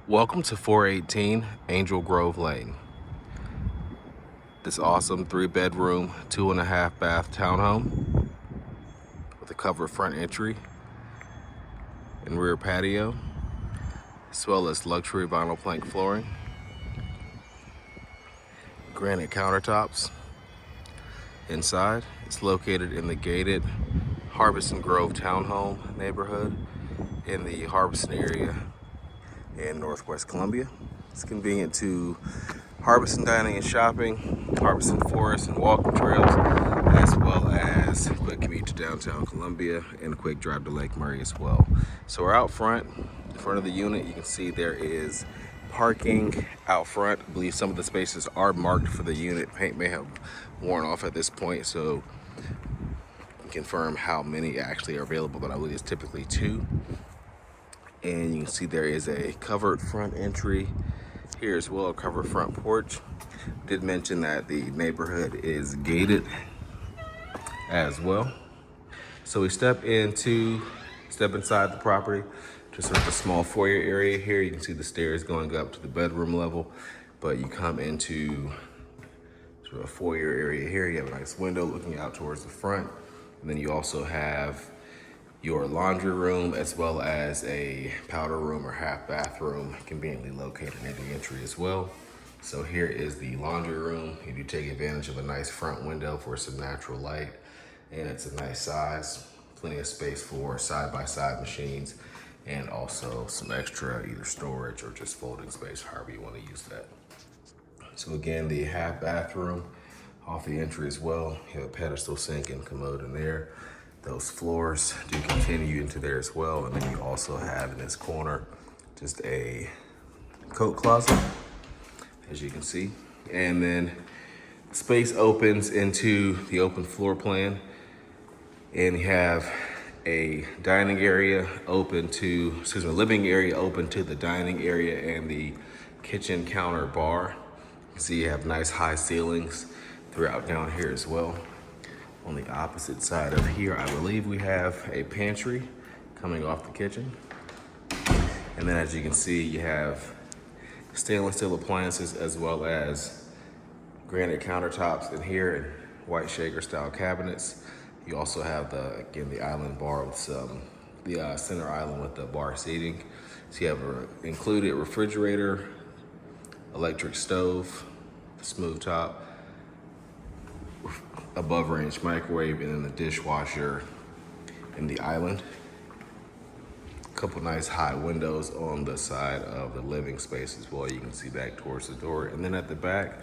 Welcome to 418 Angel Grove Lane. This awesome 3-bedroom, 2.5 bath townhome with a covered front entry and rear patio, as well as luxury vinyl plank flooring, granite countertops. Inside, it's located in the gated Harbison Grove townhome neighborhood in the Harbison area in Northwest Columbia. It's convenient to Harbison dining and shopping, Harbison Forest and walking trails, as well as a quick commute to downtown Columbia and a quick drive to Lake Murray as well. So we're out front, in front of the unit. You can see there is parking out front. I believe some of the spaces are marked for the unit. Paint may have worn off at this point, so confirm how many actually are available, but I believe it's typically 2. And you can see there is a covered front entry here as well, a covered front porch. Did mention that the neighborhood is gated as well. So we step inside the property to sort of a small foyer area here. You can see the stairs going up to the bedroom level, but you come into sort of a foyer area here. You have a nice window looking out towards the front. And then you also have your laundry room as well as a powder room or half bathroom conveniently located near the entry as well. So here is the laundry room. You do take advantage of a nice front window for some natural light, and it's a nice size, plenty of space for side-by-side machines, and also some extra either storage or just folding space, however you want to use that. So again, the half bathroom off the entry as well. You have a pedestal sink and commode in there. Those floors do continue into there as well. And then you also have in this corner just a coat closet, as you can see. And then space opens into the open floor plan. And you have a living area open to the dining area and the kitchen counter bar. You can see you have nice high ceilings throughout down here as well. On the opposite side of here, I believe we have a pantry coming off the kitchen. And then as you can see, you have stainless steel appliances as well as granite countertops in here and white shaker style cabinets. You also have the island bar with the center island with the bar seating. So you have an included refrigerator, electric stove, smooth top, above range microwave, and then the dishwasher in the island. A couple nice high windows on the side of the living space as well. You can see back towards the door. And then at the back,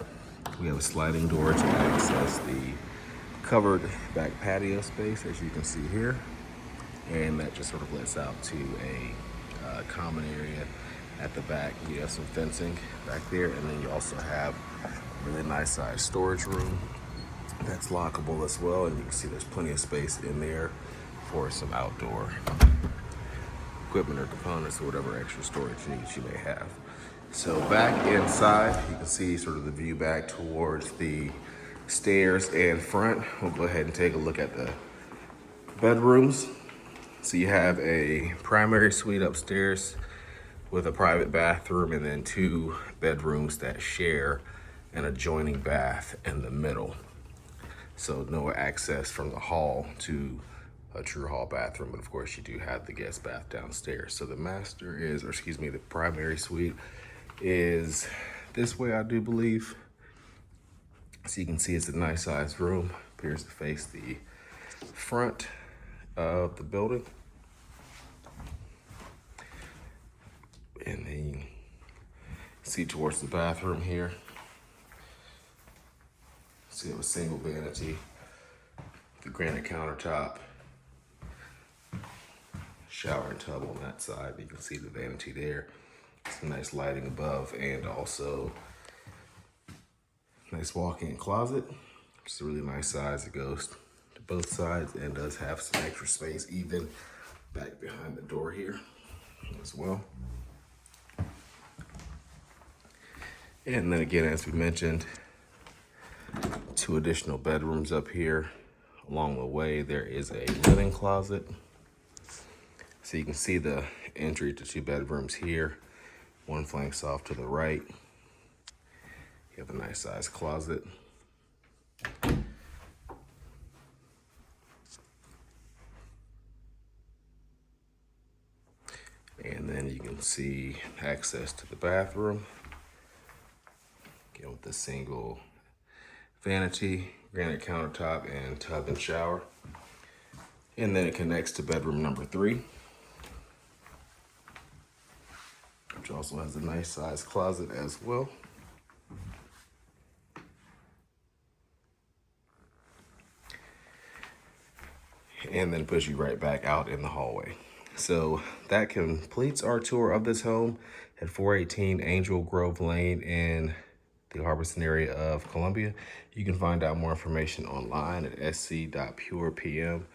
we have a sliding door to access the covered back patio space, as you can see here. And that just sort of lets out to a common area at the back. You have some fencing back there, and then you also have a really nice sized storage room that's lockable as well, and you can see there's plenty of space in there for some outdoor equipment or components or whatever extra storage needs you may have. So back inside, you can see sort of the view back towards the stairs and front. We'll go ahead and take a look at the bedrooms. So you have a primary suite upstairs with a private bathroom, and then 2 bedrooms that share an adjoining bath in the middle. So no access from the hall to a true hall bathroom, but of course you do have the guest bath downstairs. So the the primary suite is this way, I do believe. So you can see it's a nice sized room, appears to face the front of the building. And then you see towards the bathroom here. See, it was single vanity, the granite countertop, shower and tub on that side. You can see the vanity there. Some nice lighting above, and also nice walk-in closet. It's a really nice size. It goes to both sides and does have some extra space even back behind the door here as well. And then again, as we mentioned, 2 additional bedrooms up here. Along the way, there is a linen closet. So you can see the entry to 2 bedrooms here. One flanks off to the right. You have a nice sized closet. And then you can see access to the bathroom. Again, with the single vanity, granite countertop, and tub and shower. And then it connects to bedroom number 3, which also has a nice sized closet as well. And then push you right back out in the hallway. So that completes our tour of this home at 418 Angel Grove Lane in the Harbison area of Columbia. You can find out more information online at sc.purepm.co.